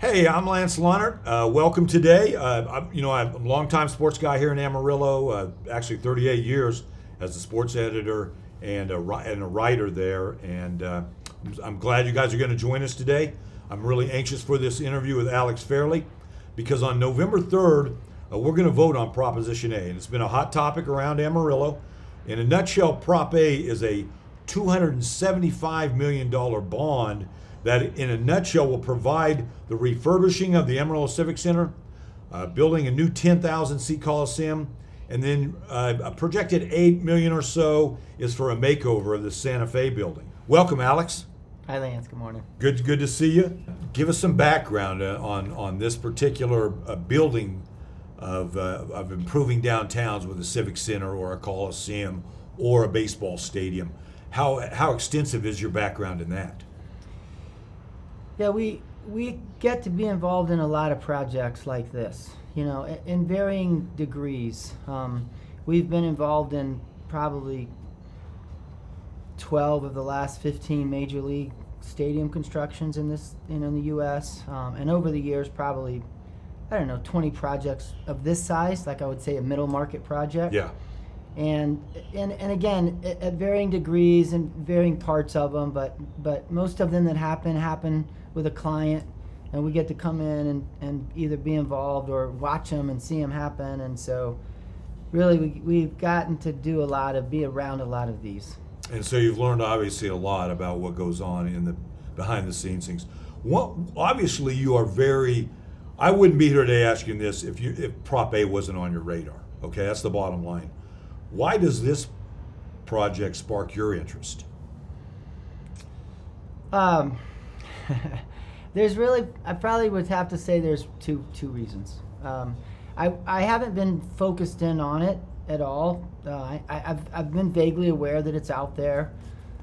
Hey, I'm Lance Lahnert. Welcome today. I'm a longtime sports guy here in Amarillo, actually 38 years as a sports editor and a writer there. And I'm glad you guys are going to join us today. I'm really anxious for this interview with Alex Fairley because on November 3rd, we're going to vote on Proposition A. And it's been a hot topic around Amarillo. In a nutshell, Prop A is a $275 million bond that in a nutshell will provide the refurbishing of the Amarillo Civic Center, building a new 10,000 seat Coliseum, and then a projected $8 million or so is for a makeover of the Santa Fe building. Welcome, Alex. Hi, Lance. Good morning. Good to see you. Give us some background on this particular building of improving downtowns with a Civic Center or a Coliseum or a baseball stadium. How extensive is your background in that? Yeah, we get to be involved in a lot of projects like this, in varying degrees. We've been involved in probably 12 of the last 15 major league stadium constructions in this, in the U.S. And over the years, probably, 20 projects of this size, like I would say a middle market project. Yeah. And again, at varying degrees and varying parts of them, but most of them that happen with a client, and we get to come in and either be involved or watch them and see them happen. And so really we've gotten to be around a lot of these. And so you've learned obviously a lot about what goes on in the behind the scenes things. Obviously you are I wouldn't be here today asking this if Prop A wasn't on your radar. Okay, that's the bottom line. Why does this project spark your interest? I probably would have to say there's two reasons. I haven't been focused in on it at all. I've been vaguely aware that it's out there.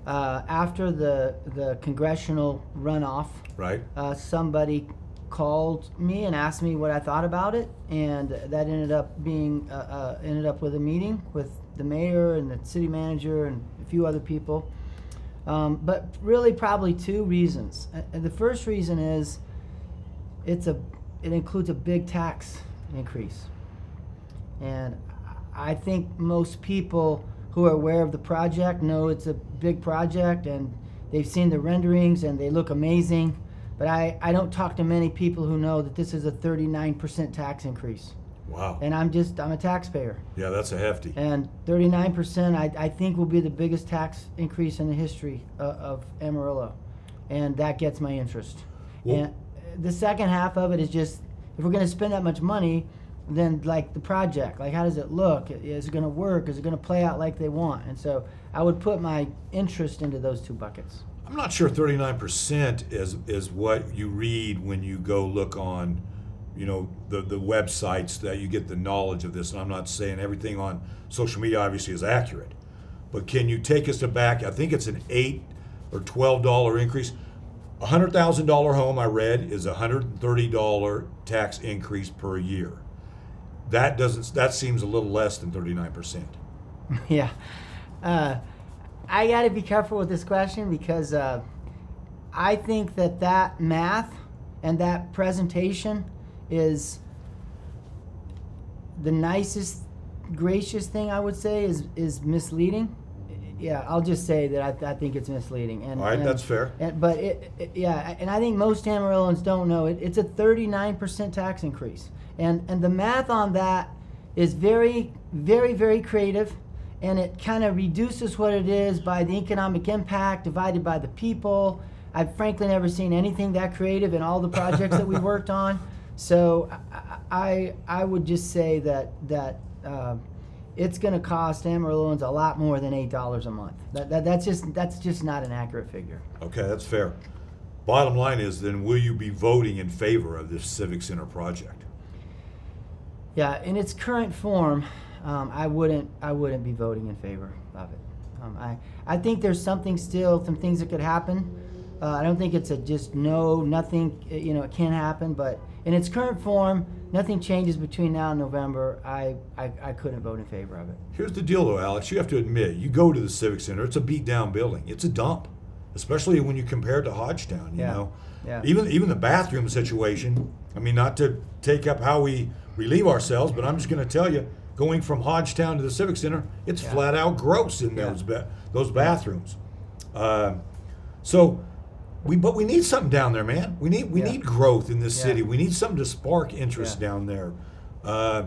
After the congressional runoff, right? Somebody called me and asked me what I thought about it, and that ended up with a meeting with the mayor and the city manager and a few other people. But really probably two reasons. And the first reason is it includes a big tax increase. And I think most people who are aware of the project know it's a big project and they've seen the renderings and they look amazing. But I don't talk to many people who know that this is a 39% tax increase. Wow. And I'm a taxpayer. Yeah, that's a hefty. And 39%, I think, will be the biggest tax increase in the history of Amarillo. And that gets my interest. Well, and the second half of it is just, if we're going to spend that much money, then like the project, like how does it look? Is it going to work? Is it going to play out like they want? And so I would put my interest into those two buckets. I'm not sure 39% is what you read when you go look on the websites that you get the knowledge of this. And I'm not saying everything on social media obviously is accurate, but can you take us back? I think it's an $8 or $12 increase. $100,000 home, I read, is $130 tax increase per year. That seems a little less than 39%. Yeah. I got to be careful with this question because I think that math and that presentation is the nicest, gracious thing I would say is misleading. Yeah, I'll just say that I think it's misleading. All right, that's fair. But and I think most Amarillans don't know it. It's a 39% tax increase, and the math on that is very, very, very creative, and it kind of reduces what it is by the economic impact divided by the people. I've frankly never seen anything that creative in all the projects that we've worked on. So I would just say that it's going to cost Amarillans a lot more than $8 a month. That's just not an accurate figure. Okay, that's fair. Bottom line is then, will you be voting in favor of this Civic Center project? Yeah, in its current form, I wouldn't be voting in favor of it. I think there's some things that could happen. I don't think it's nothing, it can't happen, but in its current form, nothing changes between now and November. I couldn't vote in favor of it. Here's the deal though, Alex, you have to admit, you go to the Civic Center, it's a beat down building. It's a dump, especially when you compare it to Hodgetown, you know. Yeah. Even the bathroom situation. I mean, not to take up how we relieve ourselves, but I'm just going to tell you, going from Hodgetown to the Civic Center, it's Yeah. flat out gross in Yeah. those bathrooms. But we need something down there, man. We need growth in this Yeah. city. We need something to spark interest Yeah. down there. I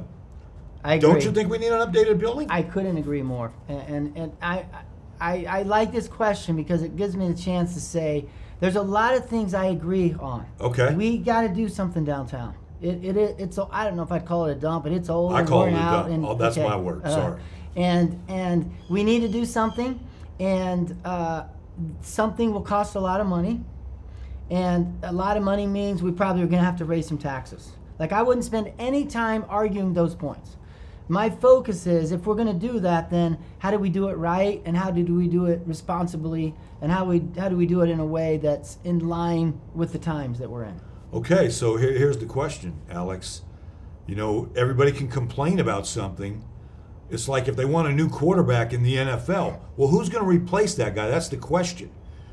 agree. Don't you think we need an updated building? I couldn't agree more. And I like this question because it gives me the chance to say there's a lot of things I agree on. Okay. We got to do something downtown. It's I don't know if I'd call it a dump, but it's old I and call worn it a out. dump. And, That's my word. Sorry. And we need to do something, and something will cost a lot of money, and a lot of money means we probably are going to have to raise some taxes. Like, I wouldn't spend any time arguing those points. My focus is, if we're going to do that, then how do we do it right, and how do we do it responsibly, and how do we do it in a way that's in line with the times that we're in? Okay, so here's the question, Alex. You know, everybody can complain about something. It's like if they want a new quarterback in the NFL, well, who's going to replace that guy? That's the question.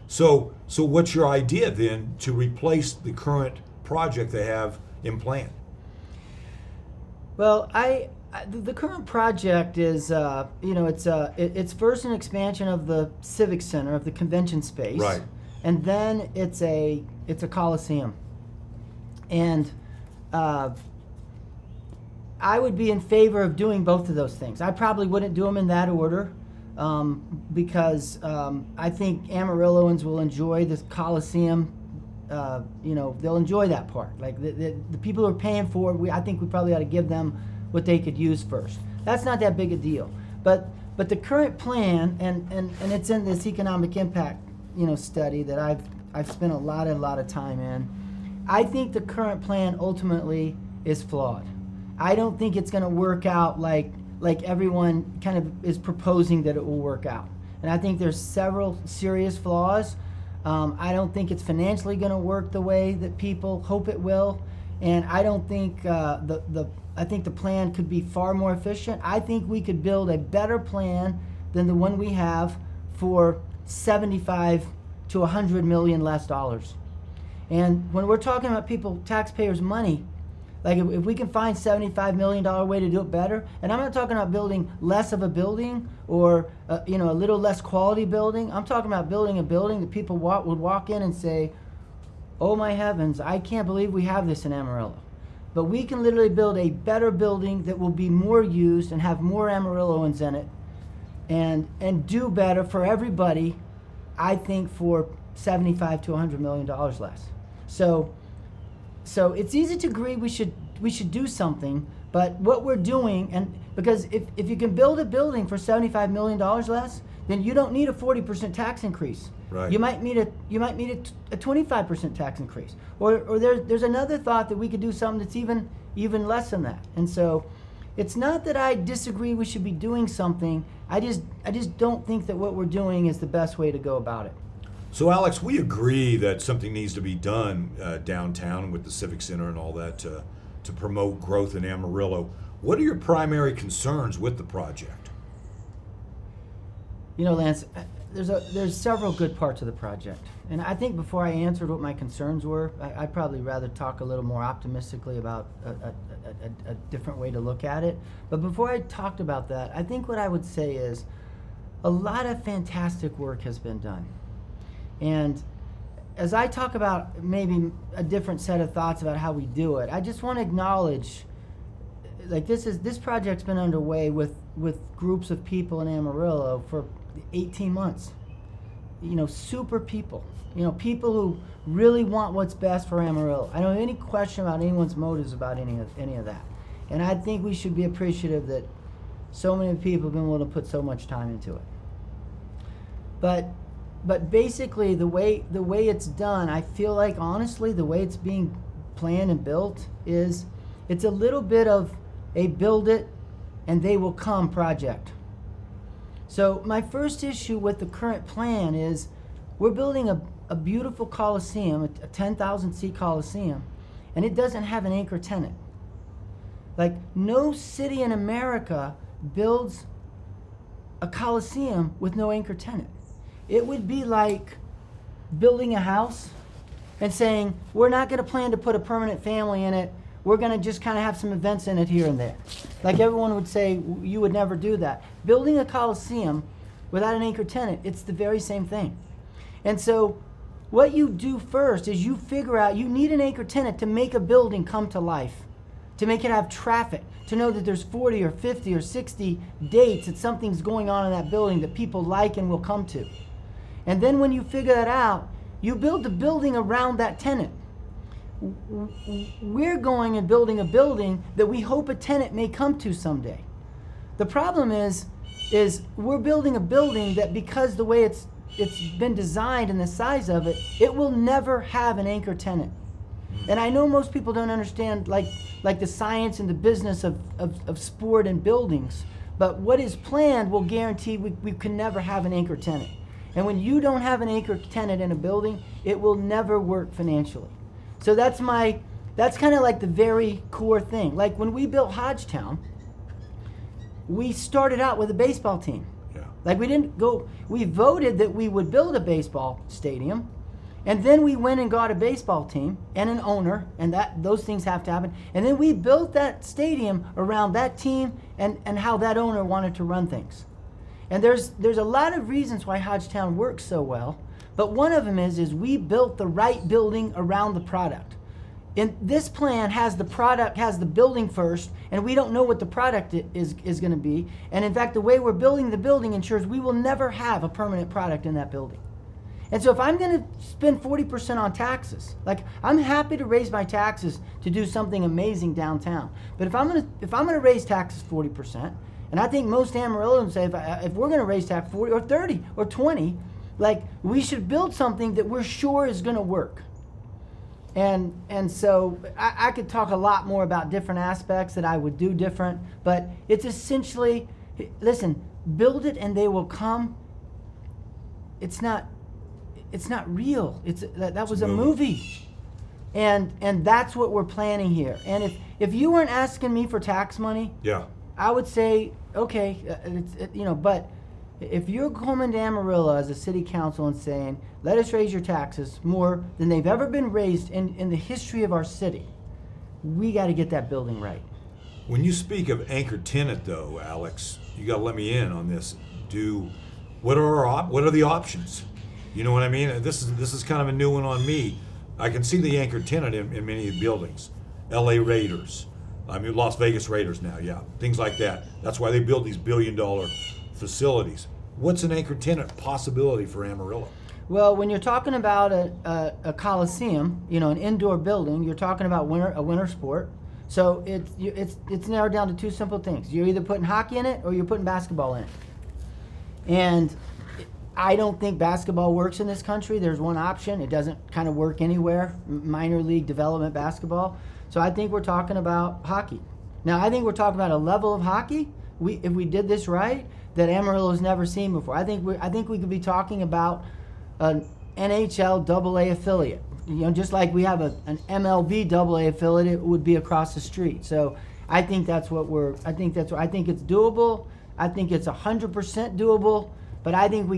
So what's your idea then to replace the current project they have in plan? Well, the current project is, it's first an expansion of the Civic Center, of the convention space, Right. and then it's a Coliseum. And I would be in favor of doing both of those things. I probably wouldn't do them in that order, because I think Amarilloans will enjoy the Coliseum. They'll enjoy that part. Like the people who are paying for it, I think we probably ought to give them what they could use first. That's not that big a deal. But the current plan, and it's in this economic impact study that I've spent a lot of time in. I think the current plan ultimately is flawed. I don't think it's going to work out like everyone kind of is proposing that it will work out. And I think there's several serious flaws. I don't think it's financially going to work the way that people hope it will. And I don't think I think the plan could be far more efficient. I think we could build a better plan than the one we have for $75 to $100 million less dollars. And when we're talking about taxpayers' money, like if we can find $75 million way to do it better, and I'm not talking about building less of a building or a little less quality building. I'm talking about building a building that people would walk in and say, "Oh my heavens, I can't believe we have this in Amarillo." But we can literally build a better building that will be more used and have more Amarilloans in it, and do better for everybody. I think for $75 to $100 million less. So it's easy to agree we should do something, but what we're doing, and because if you can build a building for $75 million less, then you don't need a 40% tax increase. Right. You might need a 25% tax increase, or there's another thought that we could do something that's even less than that. And so, it's not that I disagree we should be doing something. I just don't think that what we're doing is the best way to go about it. So, Alex, we agree that something needs to be done downtown with the Civic Center and all that to promote growth in Amarillo. What are your primary concerns with the project? Lance, there's several good parts of the project, and I think before I answered what my concerns were, I'd probably rather talk a little more optimistically about a different way to look at it. But before I talked about that, I think what I would say is a lot of fantastic work has been done. And as I talk about maybe a different set of thoughts about how we do it, I just want to acknowledge, like, this project's been underway with groups of people in Amarillo for 18 months. Super people. People who really want what's best for Amarillo. I don't have any question about anyone's motives about any of that. And I think we should be appreciative that so many people have been willing to put so much time into it. But basically, the way it's done, I feel like, honestly, the way it's being planned and built it's a little bit of a build it and they will come project. So my first issue with the current plan is we're building a beautiful Coliseum, a 10,000 seat Coliseum, and it doesn't have an anchor tenant. Like, no city in America builds a Coliseum with no anchor tenant. It would be like building a house and saying, we're not going to plan to put a permanent family in it. We're going to just kind of have some events in it here and there. Like everyone would say, you would never do that. Building a Coliseum without an anchor tenant, it's the very same thing. And so what you do first is you figure out you need an anchor tenant to make a building come to life, to make it have traffic, to know that there's 40 or 50 or 60 dates that something's going on in that building that people like and will come to. And then when you figure that out, you build the building around that tenant. We're going and building a building that we hope a tenant may come to someday. The problem is we're building a building that, because the way it's been designed and the size of it, it will never have an anchor tenant. And I know most people don't understand like the science and the business of sport and buildings, but what is planned will guarantee we can never have an anchor tenant. And when you don't have an anchor tenant in a building, it will never work financially. So that's kind of like the very core thing. Like when we built Hodgetown, we started out with a baseball team. Yeah. Like we voted that we would build a baseball stadium, and then we went and got a baseball team and an owner, and those things have to happen. And then we built that stadium around that team and how that owner wanted to run things. And there's a lot of reasons why Hodgetown works so well, but one of them is we built the right building around the product. And this plan has the product, has the building first, and we don't know what the product is going to be. And in fact, the way we're building the building ensures we will never have a permanent product in that building. And so if I'm going to spend 40% on taxes, like I'm happy to raise my taxes to do something amazing downtown. But if I'm going to raise taxes 40%, and I think most Amarillans say if we're going to raise tax 40 or 30 or 20, like we should build something that we're sure is going to work. And so I could talk a lot more about different aspects that I would do different, but it's essentially, listen, build it and they will come. It's not real. That was a movie. And that's what we're planning here. And if you weren't asking me for tax money, Yeah. I would say, okay, but if you're coming to Amarillo as a city council and saying, let us raise your taxes more than they've ever been raised in the history of our city, we got to get that building right. When you speak of anchor tenant, though, Alex, you got to let me in on this. What are the options? You know what I mean? This is kind of a new one on me. I can see the anchor tenant in many of the buildings. L.A. Raiders. Las Vegas Raiders now, yeah. Things like that. That's why they build these billion-dollar facilities. What's an anchor tenant possibility for Amarillo? Well, when you're talking about a Coliseum, an indoor building, you're talking about a winter sport. So it's narrowed down to two simple things. You're either putting hockey in it or you're putting basketball in it. And I don't think basketball works in this country. There's one option. It doesn't kind of work anywhere, minor league development basketball. So I think we're talking about hockey. Now, I think we're talking about a level of hockey, if we did this right, that Amarillo's never seen before. I think we could be talking about an NHL AA affiliate. Just like we have an MLB AA affiliate, it would be across the street. So I think I think it's doable. I think it's 100% doable. But I think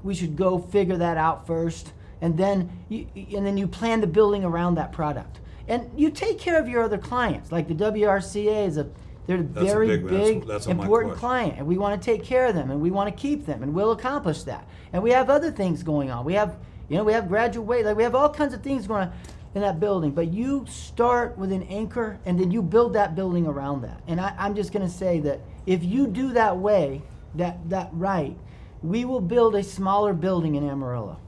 we should go figure that out first, and then you plan the building around that product, and you take care of your other clients. Like the WRCA they're a very big important client, and we want to take care of them, and we want to keep them, and we'll accomplish that. And we have other things going on. We have graduate, we have all kinds of things going on in that building. But you start with an anchor, and then you build that building around that. And I'm just going to say that if you do that way, that right, we will build a smaller building in Amarillo.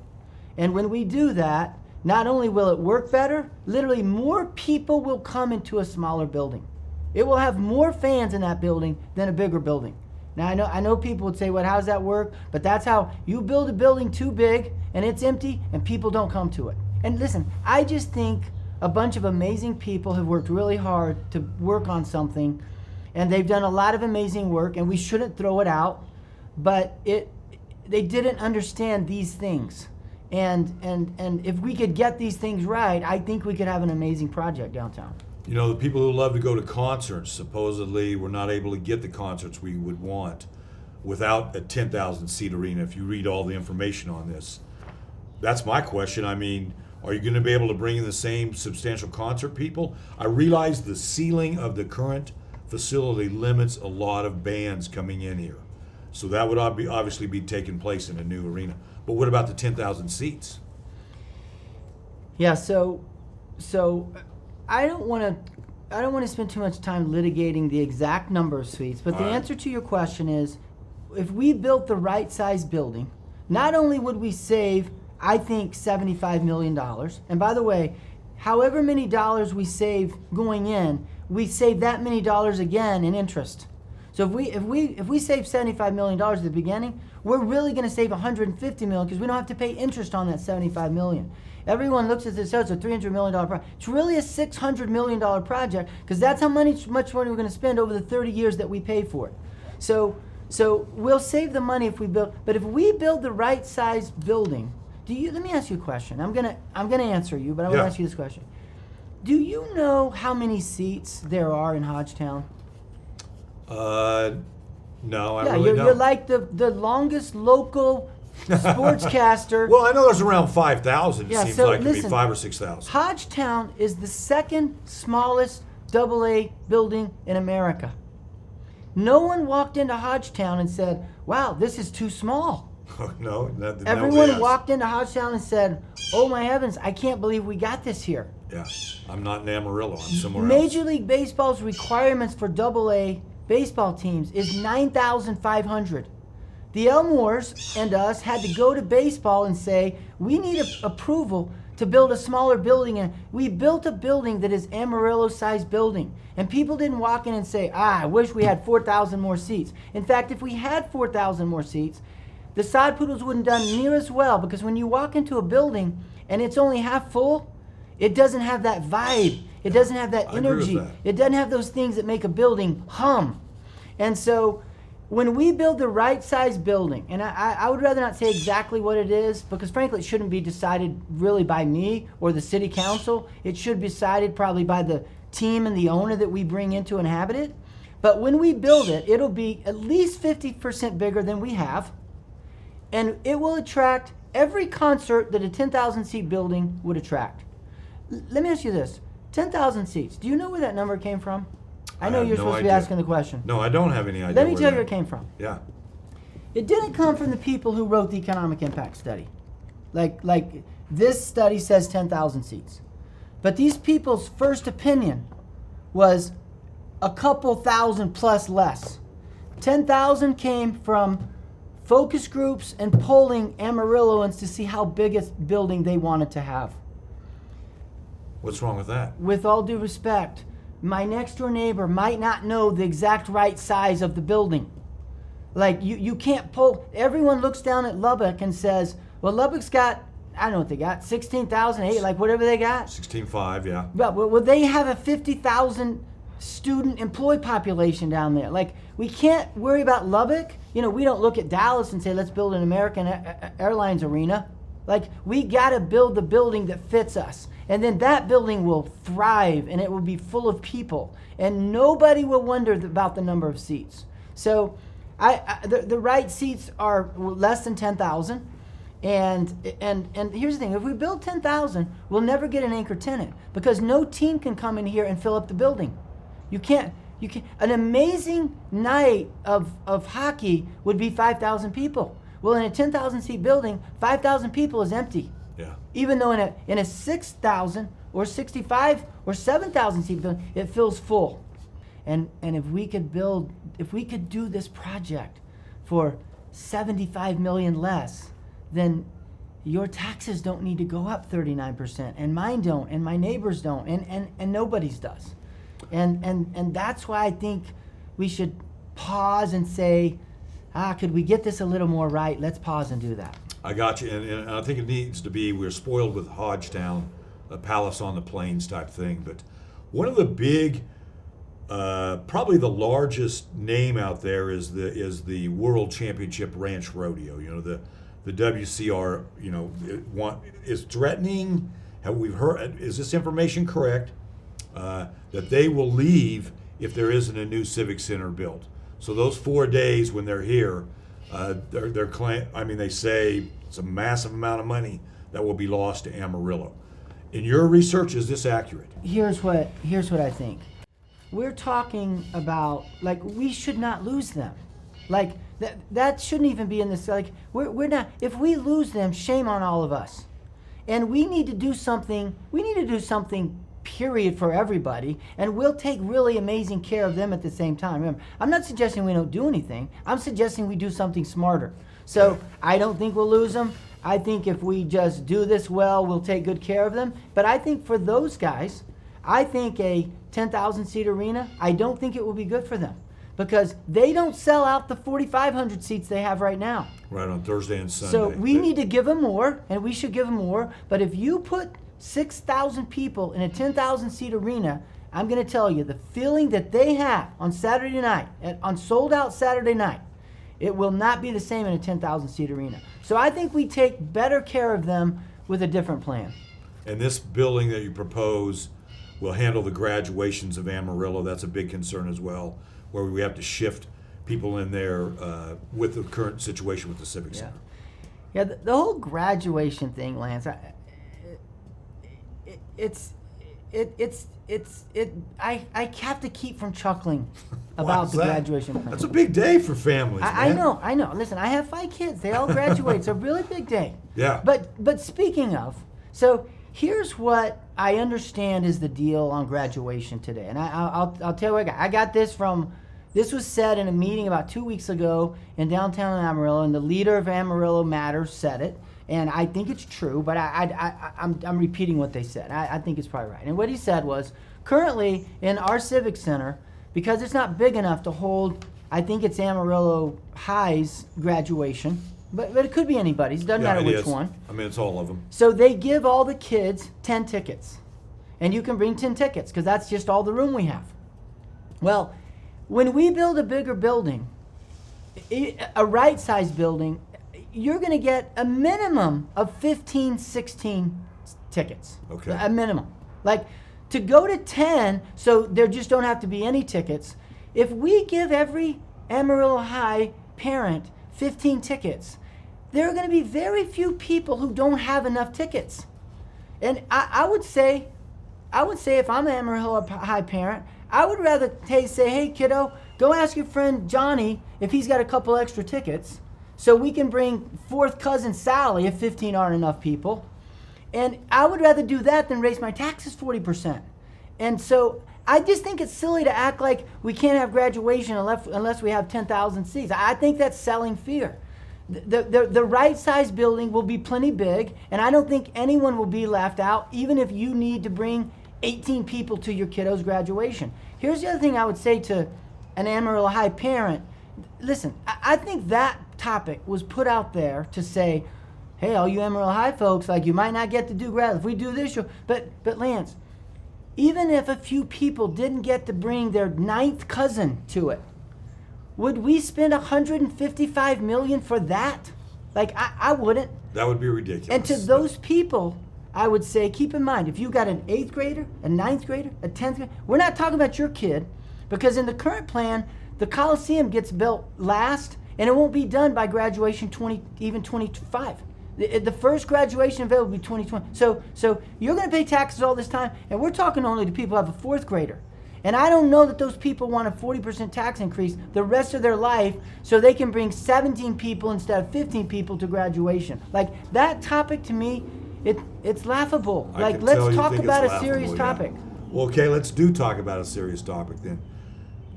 And when we do that, not only will it work better, literally more people will come into a smaller building. It will have more fans in that building than a bigger building. Now, I know people would say, well, how does that work? But that's how you build a building too big and it's empty and people don't come to it. And listen, I just think a bunch of amazing people have worked really hard to work on something, and they've done a lot of amazing work, and we shouldn't throw it out, but they didn't understand these things. And if we could get these things right, I think we could have an amazing project downtown. The people who love to go to concerts, supposedly we're not able to get the concerts we would want without a 10,000 seat arena, if you read all the information on this. That's my question. Are you going to be able to bring in the same substantial concert people? I realize the ceiling of the current facility limits a lot of bands coming in here. So that would obviously be taking place in a new arena. But what about the 10,000 seats? Yeah, so I don't want to spend too much time litigating the exact number of suites, but the answer to your question is, if we built the right size building, not only would we save, I think, $75 million, and by the way, however many dollars we save going in, we save that many dollars again in interest. So if we save $75 million at the beginning, we're really going to save $150 million because we don't have to pay interest on that $75 million. Everyone looks at this, oh, it's a $300 million project. It's really a $600 million project because that's how much money we're going to spend over the 30 years that we pay for it. So we'll save the money if we build, but if we build the right size building, let me ask you a question. I'm gonna answer you, but I want to ask you this question. Do you know how many seats there are in Hodgetown? No, I Yeah, really don't. you're like the longest local sportscaster. Well, I know there's around 5,000. It Yeah, seems so like it could be listen, 5,000 or 6,000. Hodgetown is the second smallest AA building in America. No one walked into Hodgetown and said, wow, this is too small. No, Everyone walked into Hodgetown and said, oh my heavens, I can't believe we got this here. Yeah, I'm not in Amarillo. I'm somewhere Major else. League Baseball's requirements for AA baseball teams is 9,500. The Elmores and us had to go to baseball and say, we need approval to build a smaller building. And we built a building that is Amarillo-sized building. And people didn't walk in and say, I wish we had 4,000 more seats. In fact, if we had 4,000 more seats, the Sod Poodles wouldn't have done near as well, because when you walk into a building and it's only half full, it doesn't have that vibe. It doesn't have that I agree with energy. that. It doesn't have those things that make a building hum. And so when we build the right size building, and I would rather not say exactly what it is, because frankly it shouldn't be decided really by me or the city council. It should be decided probably by the team and the owner that we bring in to inhabit it. But when we build it, it'll be at least 50% bigger than we have. And it will attract every concert that a 10,000 seat building would attract. Let me ask you this. 10,000 seats. Do you know where that number came from? I know have you're no supposed to be idea. asking the question. No, I don't have any idea. Let me tell you where that- it came from. Yeah. It didn't come from the people who wrote the economic impact study. Like this study says 10,000 seats. But these people's first opinion was a couple thousand plus less. 10,000 came from focus groups and polling Amarilloans to see how big a building they wanted to have. What's wrong with that? With all due respect, my next door neighbor might not know the exact right size of the building. Like you can't poll. Everyone looks down at Lubbock and says, well, Lubbock's got, I don't know what they got, 16,000, like whatever they got. 16.5, yeah. Well, they have a 50,000 student employee population down there. Like, we can't worry about Lubbock. You know, we don't look at Dallas and say, let's build an American Airlines arena. Like, we got to build the building that fits us. And then that building will thrive, and it will be full of people. And nobody will wonder about the number of seats. So the right seats are less than 10,000. And here's the thing. If we build 10,000, we'll never get an anchor tenant, because no team can come in here and fill up the building. You can't. An amazing night of hockey would be 5,000 people. Well, in a 10,000 seat building, 5,000 people is empty. Yeah. Even though in a 6,000 or 65 or 7,000 seat building, it fills full. And if we could do this project for $75 million less, then your taxes don't need to go up 39%, and mine don't, and my neighbors don't, and nobody's does. And that's why I think we should pause and say, could we get this a little more right? Let's pause and do that. I got you, and I think it needs to be, we're spoiled with Hodgetown, a palace on the plains type thing, but one of the big, probably the largest name out there is the World Championship Ranch Rodeo. You know, the WCR, you know, is threatening, we've heard, is this information correct, that they will leave if there isn't a new Civic Center built. So those 4 days when they're here, they say it's a massive amount of money that will be lost to Amarillo. In your research, is this accurate? Here's what I think. We're talking about, like, we should not lose them. Like, that shouldn't even be in this. Like, we're not, if we lose them, shame on all of us. And we need to do something, period, for everybody, and we'll take really amazing care of them at the same time. Remember, I'm not suggesting we don't do anything. I'm suggesting we do something smarter. So I don't think we'll lose them. I think if we just do this well, we'll take good care of them. But I think for those guys, I think a 10,000 seat arena, I don't think it will be good for them, because they don't sell out the 4,500 seats they have right now. Right, on Thursday and Sunday. So we need to give them more, and we should give them more. But if you put 6,000 people in a 10,000 seat arena, I'm going to tell you, the feeling that they have on Saturday night, on sold out Saturday night, it will not be the same in a 10,000 seat arena. So I think we take better care of them with a different plan. And this building that you propose will handle the graduations of Amarillo. That's a big concern as well, where we have to shift people in there with the current situation with the Civic Center. Yeah, the whole graduation thing, Lance, I have to keep from chuckling about the graduation plan. That's a big day for families, I man. I know. Listen, I have 5 kids. They all graduate. It's a really big day. Yeah. But speaking of, so here's what I understand is the deal on graduation today. And I'll tell you what I got this was said in a meeting about 2 weeks ago in downtown Amarillo, and the leader of Amarillo Matters said it. And I think it's true, but I'm repeating what they said. I think it's probably right. And what he said was, currently in our Civic Center, because it's not big enough to hold, I think it's Amarillo High's graduation, but it could be anybody's. It doesn't matter which one. I mean, it's all of them. So they give all the kids 10 tickets. And you can bring 10 tickets, because that's just all the room we have. Well, when we build a bigger building, a right-sized building, you're going to get a minimum of 15, 16 tickets. Okay. A minimum. Like, to go to 10, so there just don't have to be any tickets. If we give every Amarillo High parent 15 tickets, there are going to be very few people who don't have enough tickets. And I would say if I'm an Amarillo High parent, I would rather say, hey, kiddo, go ask your friend Johnny if he's got a couple extra tickets, so we can bring fourth cousin Sally if 15 aren't enough people. And I would rather do that than raise my taxes 40%. And so I just think it's silly to act like we can't have graduation unless we have 10,000 seats. I think that's selling fear. The right-sized building will be plenty big, and I don't think anyone will be left out, even if you need to bring 18 people to your kiddo's graduation. Here's the other thing I would say to an Amarillo High parent. Listen, I think that topic was put out there to say, hey, all you Amarillo High folks, like, you might not get to do grad. If we do this, but Lance, even if a few people didn't get to bring their 9th cousin to it, would we spend $155 million for that? Like, I wouldn't. That would be ridiculous. And to those people, I would say, keep in mind, if you got an 8th grader, a 9th grader, a 10th grader, we're not talking about your kid, because in the current plan, the Coliseum gets built last, and it won't be done by graduation 25. The first graduation event will be 2020. So you're going to pay taxes all this time, and we're talking only to people who have a 4th grader. And I don't know that those people want a 40% tax increase the rest of their life so they can bring 17 people instead of 15 people to graduation. Like, that topic to me, it's laughable. Like, let's talk about a serious topic. Well, okay, let's talk about a serious topic then.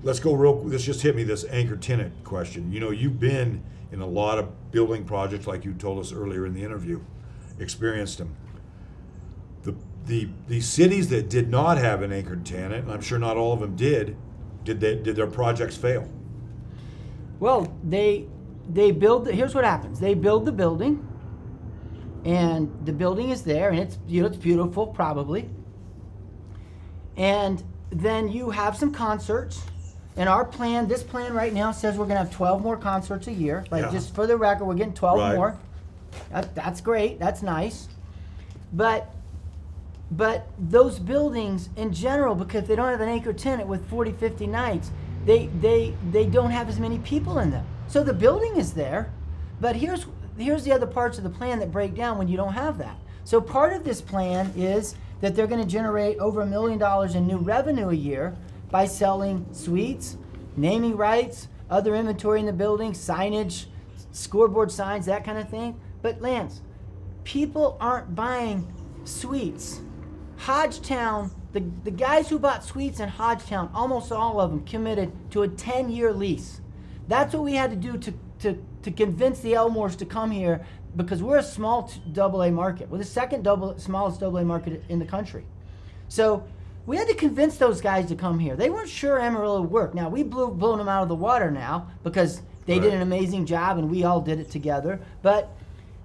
Let's just hit me this anchor tenant question. You know, you've been in a lot of building projects, like you told us earlier in the interview, experienced them. The cities that did not have an anchored tenant, and I'm sure not all of them did their projects fail? Well, they build. Here's what happens: they build the building, and the building is there, and it's beautiful, probably. And then you have some concerts. And this plan right now says we're going to have 12 more concerts a year. Just for the record, we're getting 12 more. That's great. That's nice. But those buildings in general, because they don't have an anchor tenant with 40, 50 nights, they don't have as many people in them. So the building is there, but here's the other parts of the plan that break down when you don't have that. So part of this plan is that they're going to generate over $1 million in new revenue a year by selling suites, naming rights, other inventory in the building, signage, scoreboard signs, that kind of thing. But Lance, people aren't buying suites. Hodgetown, the guys who bought suites in Hodgetown, almost all of them committed to a 10-year lease. That's what we had to do to convince the Elmores to come here, because we're a small AA market. We're the second smallest AA market in the country. So we had to convince those guys to come here. They weren't sure Amarillo would work. Now, we've blown them out of the water now because they did an amazing job and we all did it together. But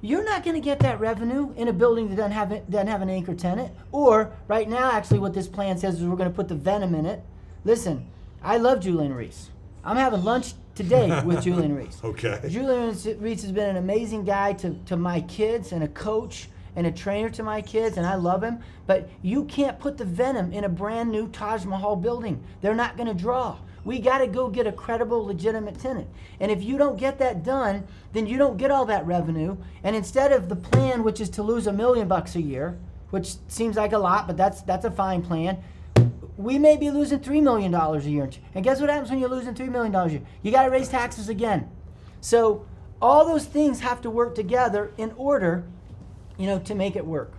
you're not going to get that revenue in a building that doesn't have an anchor tenant. Or right now, actually, what this plan says is we're going to put the Venom in it. Listen, I love Julian Reese. I'm having lunch today with Julian Reese. Okay. Julian Reese has been an amazing guy to my kids, and a coach and a trainer to my kids, and I love him. But you can't put the Venom in a brand new Taj Mahal building. They're not going to draw. We got to go get a credible, legitimate tenant. And if you don't get that done, then you don't get all that revenue. And instead of the plan, which is to lose $1 million a year, which seems like a lot, but that's a fine plan, we may be losing $3 million a year. And guess what happens when you're losing $3 million a year? You got to raise taxes again. So all those things have to work together in order, to make it work.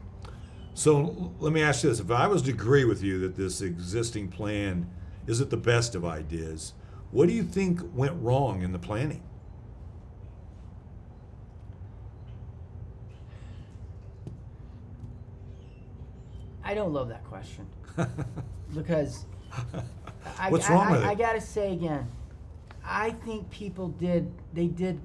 So let me ask you this. If I was to agree with you that this existing plan isn't the best of ideas, what do you think went wrong in the planning? I don't love that question. Because What's wrong with it? I gotta say again, I think people did good.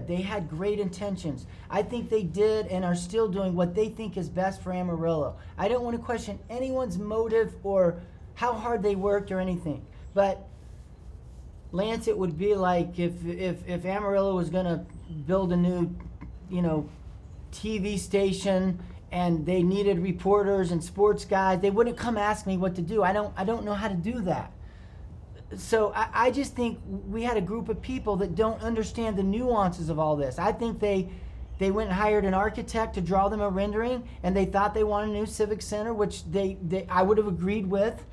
They had great intentions. I think they did and are still doing what they think is best for Amarillo. I don't want to question anyone's motive or how hard they worked or anything. But Lance, it would be like if Amarillo was gonna build a new, TV station, and they needed reporters and sports guys, they wouldn't come ask me what to do. I don't know how to do that. So I just think we had a group of people that don't understand the nuances of all this. I think they went and hired an architect to draw them a rendering, and they thought they wanted a new Civic Center, which I would have agreed with.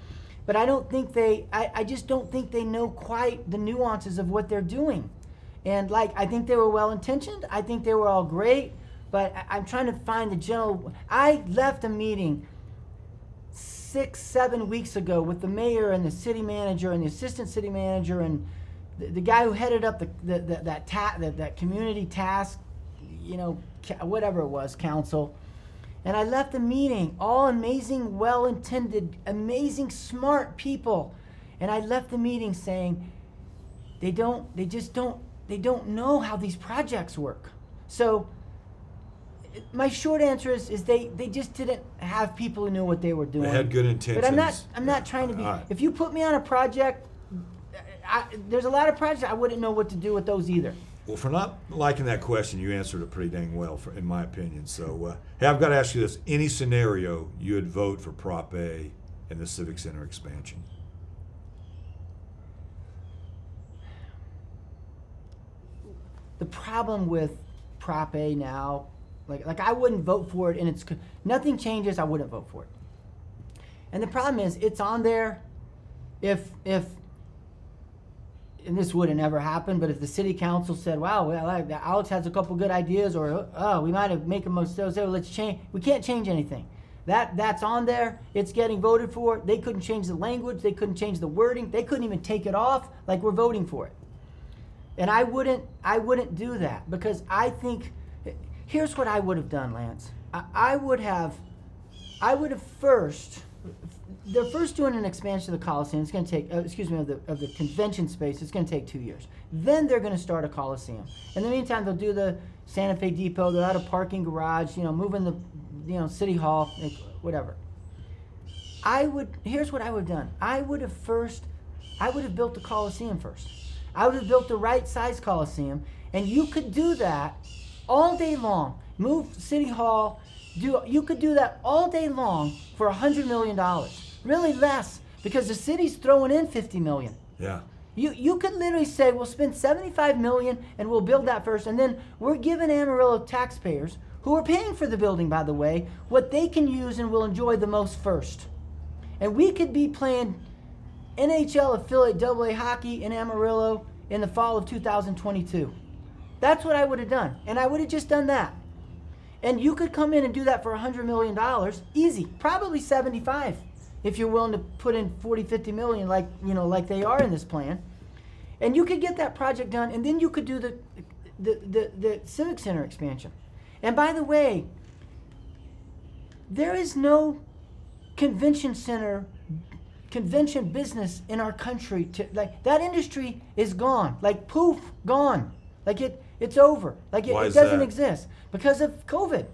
But I just don't think they know quite the nuances of what they're doing. And I think they were well-intentioned. I think they were all great. But I'm trying to find the general. I left a meeting 6-7 weeks ago with the mayor and the city manager and the assistant city manager and the guy who headed up that community task, whatever it was, council. And I left the meeting, all amazing, well-intended, amazing, smart people. And I left the meeting saying they don't know how these projects work. So my short answer is they just didn't have people who knew what they were doing. They had good intentions. But I'm not trying to be. Right. If you put me on a project, there's a lot of projects I wouldn't know what to do with those either. Well, for not liking that question, you answered it pretty dang well, in my opinion. So, hey, I've got to ask you this: any scenario you would vote for Prop A in the Civic Center expansion? The problem with Prop A now. Like I wouldn't vote for it, and nothing changes. I wouldn't vote for it. And the problem is, it's on there. If and this wouldn't ever happen, but if the city council said, "Wow, well, Alex has a couple good ideas," or we might have make a mistake, so let's change. We can't change anything. That's on there. It's getting voted for. They couldn't change the language. They couldn't change the wording. They couldn't even take it off. We're voting for it. And I wouldn't do that, because I think. Here's what I would have done, Lance. I would have first. They're first doing an expansion of the Coliseum. It's going to take, of the convention space. It's going to take 2 years. Then they're going to start a Coliseum. In the meantime, they'll do the Santa Fe Depot. They'll add a parking garage. Moving the, City Hall, whatever. Here's what I would have done. I would have built the Coliseum first. I would have built the right size Coliseum, and you could do that all day long. Move City Hall. You could do that all day long for $100 million. Really less, because the city's throwing in $50 million. Yeah. You could literally say, we'll spend $75 million and we'll build that first, and then we're giving Amarillo taxpayers who are paying for the building, by the way, what they can use and will enjoy the most first. And we could be playing NHL affiliate AA hockey in Amarillo in the fall of 2022. That's what I would have done. And I would have just done that. And you could come in and do that for $100 million, easy, probably 75, if you're willing to put in 40, 50 million like they are in this plan. And you could get that project done, and then you could do the Civic Center expansion. And by the way, there is no convention center, convention business in our country that industry is gone. Like poof, gone. Like it's over. Like it doesn't exist because of COVID.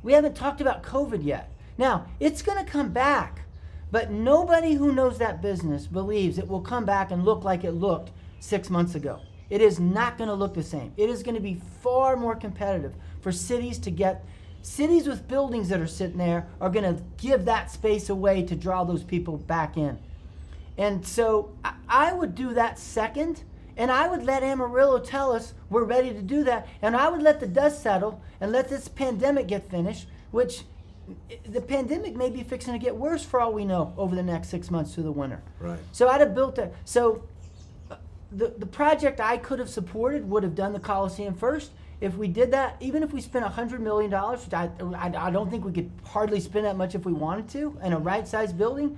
We haven't talked about COVID yet. Now, it's going to come back, but nobody who knows that business believes it will come back and look like it looked 6 months ago. It is not going to look the same. It is going to be far more competitive for cities to get. Cities with buildings that are sitting there are going to give that space away to draw those people back in. And so I would do that second, and I would let Amarillo tell us we're ready to do that, and I would let the dust settle and let this pandemic get finished, which the pandemic may be fixing to get worse for all we know over the next 6 months through the winter. Right. So I'd have built that. So the project I could have supported would have done the Coliseum first. If we did that, even if we spent $100 million, which I don't think we could hardly spend that much if we wanted to, in a right-sized building,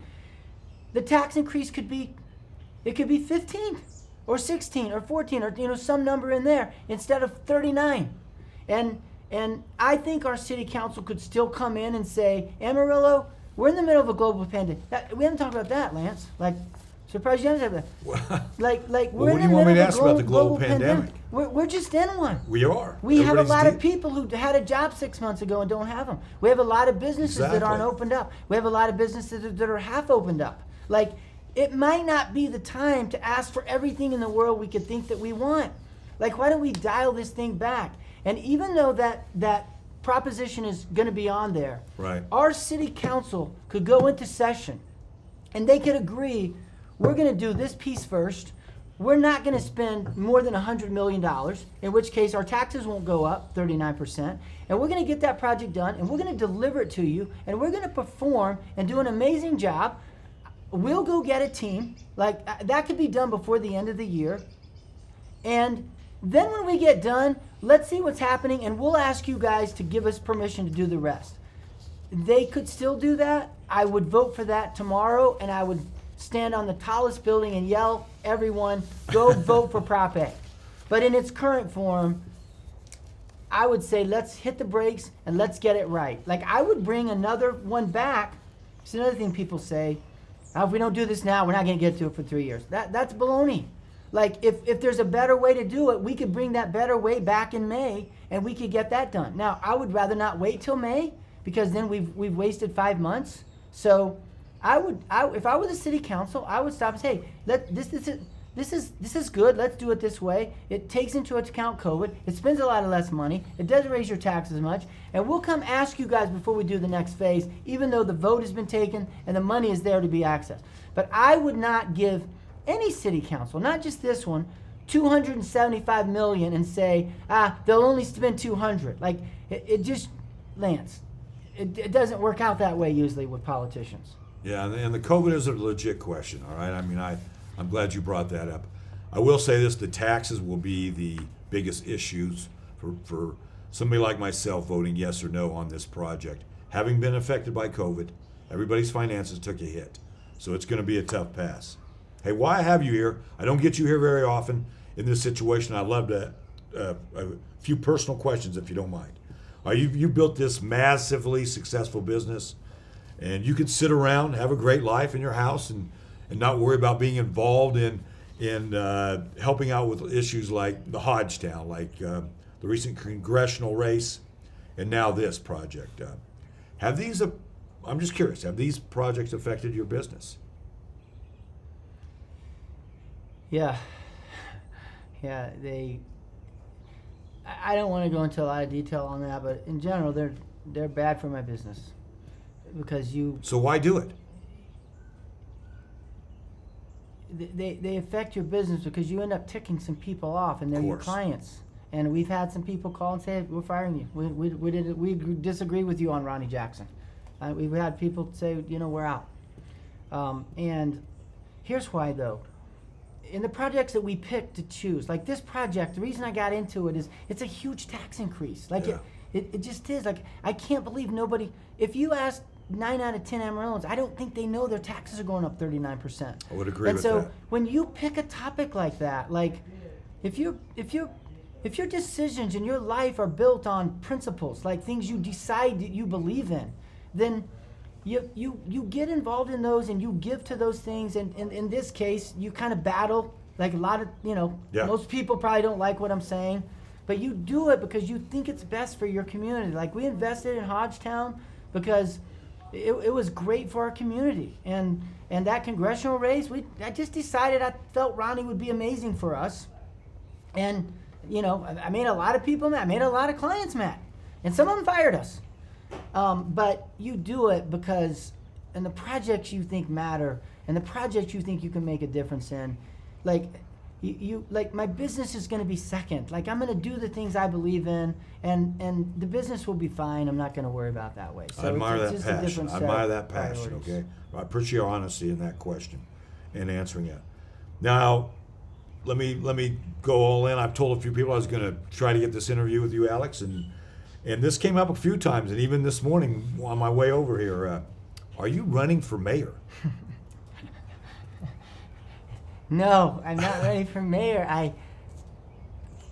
the tax increase could be 15 or 16 or 14 or some number in there instead of 39. And I think our city council could still come in and say, Amarillo, we're in the middle of a global pandemic. We haven't talked about that, Lance. Like, surprised you haven't said that. Like we're what in do you the want me middle to of ask a about the global pandemic? We're just in one. We are. We have a Everybody's lot of people who had a job 6 months ago and don't have them. We have a lot of businesses that aren't Exactly. opened up. We have a lot of businesses that are half opened up. Like, it might not be the time to ask for everything in the world we could think that we want. Like, why don't we dial this thing back? And even though that proposition is going to be on there, Right. our city council could go into session and they could agree, we're going to do this piece first. We're not going to spend more than $100 million, in which case our taxes won't go up 39%. And we're going to get that project done, and we're going to deliver it to you, and we're going to perform and do an amazing job. We'll go get a team. Like, that could be done before the end of the year. And then when we get done, let's see what's happening, and we'll ask you guys to give us permission to do the rest. They could still do that. I would vote for that tomorrow, and I would stand on the tallest building and yell, everyone, go vote for Prop A. But in its current form, I would say let's hit the brakes and let's get it right. Like, I would bring another one back. It's another thing people say, if we don't do this now, we're not going to get to it for 3 years. That's baloney. Like, if there's a better way to do it, we could bring that better way back in May, and we could get that done. Now, I would rather not wait till May, because then we've wasted 5 months. So if I were the city council, I would stop and say, this is good. Let's do it this way. It takes into account COVID. It spends a lot of less money. It doesn't raise your taxes much. And we'll come ask you guys before we do the next phase, even though the vote has been taken and the money is there to be accessed. But I would not give any city council, not just this one, $275 million and say, they'll only spend 200. Like, it just, Lance, it doesn't work out that way usually with politicians. Yeah, and the COVID is a legit question, all right? I mean, I'm glad you brought that up. I will say this, the taxes will be the biggest issues for somebody like myself voting yes or no on this project. Having been affected by COVID, everybody's finances took a hit. So it's going to be a tough pass. Hey, why have you here? I don't get you here very often in this situation. I'd love to, a few personal questions if you don't mind. You built this massively successful business, and you can sit around, have a great life in your house, and not worry about being involved in helping out with issues like the Hodgetown, like the recent congressional race, and now this project. I'm just curious, have these projects affected your business? Yeah, I don't want to go into a lot of detail on that, but in general, they're bad for my business because So why do it? They affect your business because you end up ticking some people off, and they're your clients, And we've had some people call and say, we're firing you. We disagree with you on Ronnie Jackson. We've had people say, we're out. And here's why, though. In the projects that we picked to choose, like this project, the reason I got into it is it's a huge tax increase. Like it just is. Like, I can't believe nobody, if you ask 9 out of 10 Amarillans, I don't think they know their taxes are going up 39%. I would agree and with so that. when you pick a topic like that, like if your decisions in your life are built on principles, like things you decide that you believe in, then you get involved in those and you give to those things. And in this case, you kind of battle, like a lot of, most people probably don't like what I'm saying, but you do it because you think it's best for your community. Like we invested in Hodgetown because it was great for our community. And that congressional race, I just decided I felt Ronnie would be amazing for us. And, I made a lot of people mad. I made a lot of clients mad. And some of them fired us. But you do it because, and the projects you think matter, and the projects you think you can make a difference in, like, like my business is going to be second. Like I'm going to do the things I believe in, and the business will be fine. I'm not going to worry about that way. So I admire it's that just a passion. different I set admire of that passion. priorities. Okay, I appreciate your honesty in that question and answering it. Now, let me go all in. I've told a few people I was going to try to get this interview with you, Alex, and this came up a few times, and even this morning on my way over here. Are you running for mayor? No, I'm not ready for mayor.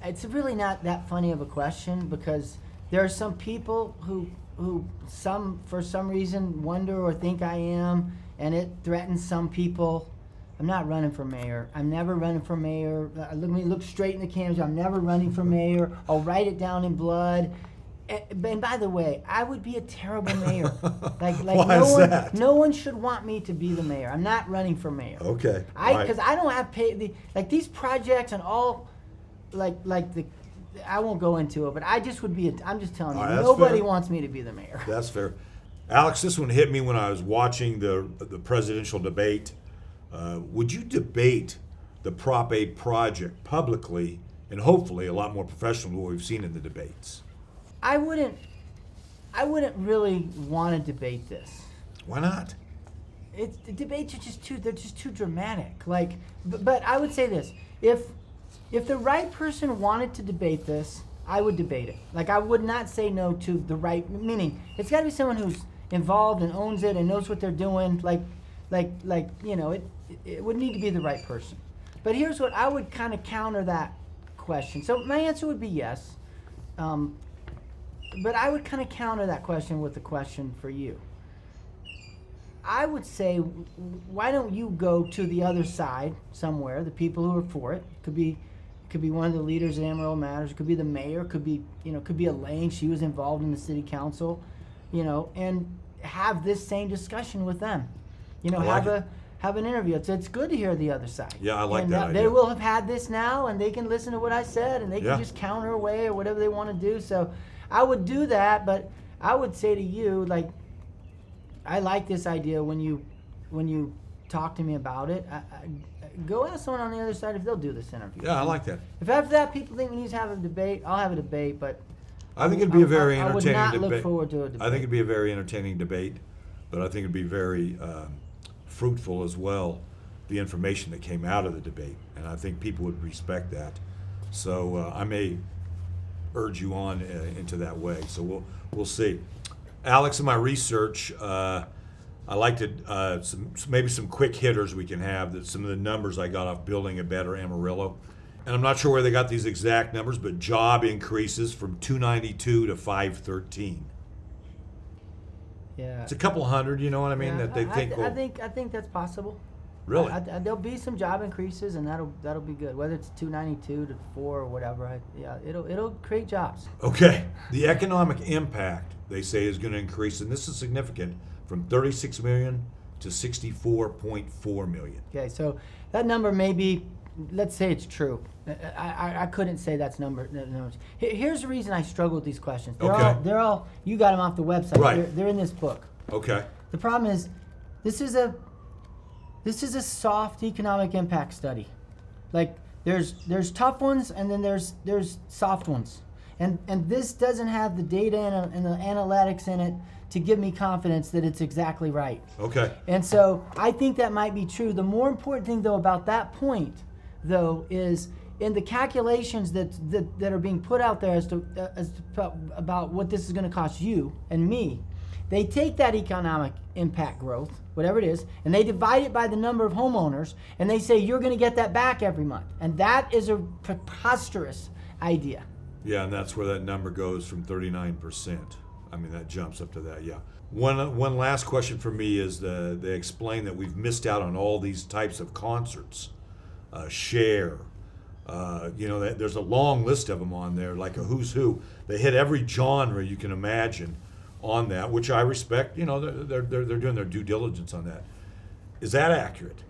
It's really not that funny of a question because there are some people who for some reason wonder or think I am, and it threatens some people. I'm not running for mayor. I'm never running for mayor. Let me look straight in the camera. I'm never running for mayor. I'll write it down in blood. And by the way, I would be a terrible mayor. Like Why is that? No one should want me to be the mayor. I'm not running for mayor. Okay. Because I don't have like these projects and all, like the, I won't go into it, but I just would be. I'm just telling you, That's nobody fair. wants me to be the mayor. That's fair. Alex, this one hit me when I was watching the presidential debate. Would you debate the Prop 8 project publicly and hopefully a lot more professional than what we've seen in the debates? I wouldn't really want to debate this. Why not? The debates are they're just too dramatic. Like, but I would say this: if the right person wanted to debate this, I would debate it. Like, I would not say no to the right. Meaning, it's got to be someone who's involved and owns it and knows what they're doing. It would need to be the right person. But here's what I would kind of counter that question. So my answer would be yes. But I would kind of counter that question with a question for you. I would say, why don't you go to the other side somewhere, the people who are for it? Could be one of the leaders at Amarillo Matters. It could be the mayor. Could be Elaine. She was involved in the city council, and have this same discussion with them. Have an interview. It's good to hear the other side. Yeah, I like and that they idea. will have had this now, and they can listen to what I said, and they Yeah. can just counter away or whatever they want to do. So I would do that, but I would say to you, like, I like this idea when you talk to me about it. I go ask someone on the other side if they'll do this interview. Yeah, I like that. If after that people think we need to have a debate, I'll have a debate, but I think it'd be a very I would entertaining not debate. look forward to a debate. I think it'd be a very entertaining debate, but I think it'd be very fruitful as well, the information that came out of the debate, and I think people would respect that. So I may urge you on into that way. So we'll see. Alex, in my research, I liked it. Maybe some quick hitters we can have. That some of the numbers I got off Building a Better Amarillo, and I'm not sure where they got these exact numbers, but job increases from 292 to 513. Yeah. It's a couple hundred, you know what I mean? Yeah, that they think. I think that's possible. Really? There'll be some job increases, and that'll be good. Whether it's 292 to 4 or whatever, it'll create jobs. Okay. The economic impact, they say, is going to increase, and this is significant, from 36 million to 64.4 million. Okay, so that number may be, let's say it's true. I couldn't say that's numbers. Here's the reason I struggle with these questions. They're all you got them off the website. Right. They're in this book. Okay. The problem is, this is a soft economic impact study. Like, There's tough ones, and then there's soft ones, and this doesn't have the data and the analytics in it to give me confidence that it's exactly right. Okay. And so I think that might be true. The more important thing, though, about that point, though, is in the calculations that are being put out there as to about what this is going to cost you and me. They take that economic impact growth, whatever it is, and they divide it by the number of homeowners, and they say you're going to get that back every month. And that is a preposterous idea. Yeah, and that's where that number goes from 39%. I mean, that jumps up to that, yeah. One last question for me is they explain that we've missed out on all these types of concerts. Share. There's a long list of them on there, like a who's who. They hit every genre you can imagine on that, which I respect. They're doing their due diligence on that. Is that accurate?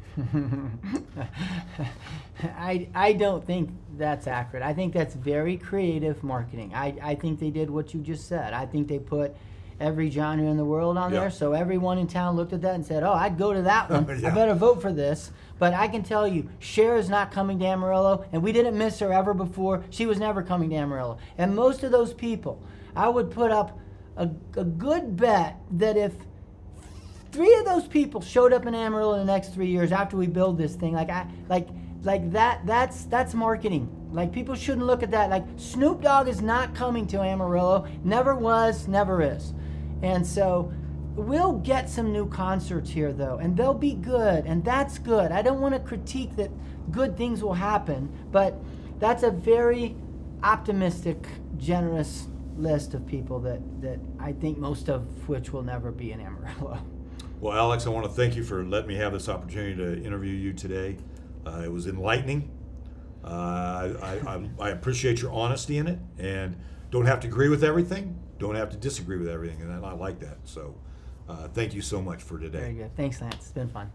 I don't think that's accurate. I think that's very creative marketing. I think they did what you just said. I think they put every genre in the world on there, so everyone in town looked at that and said, oh, I'd go to that one. Yeah. I better vote for this. But I can tell you, Cher is not coming to Amarillo, and we didn't miss her ever before. She was never coming to Amarillo. And most of those people, I would put up a good bet that if 3 of those people showed up in Amarillo in the next 3 years after we build this thing, that's marketing. Like, people shouldn't look at that. Like, Snoop Dogg is not coming to Amarillo. Never was, never is. And so we'll get some new concerts here, though, and they'll be good, and that's good. I don't want to critique that good things will happen, but that's a very optimistic, generous list of people that I think most of which will never be in Amarillo. Well, Alex, I want to thank you for letting me have this opportunity to interview you today. It was enlightening. I appreciate your honesty in it, and don't have to agree with everything, don't have to disagree with everything, and I like that. So thank you so much for today. Very good. Thanks, Lance. It's been fun.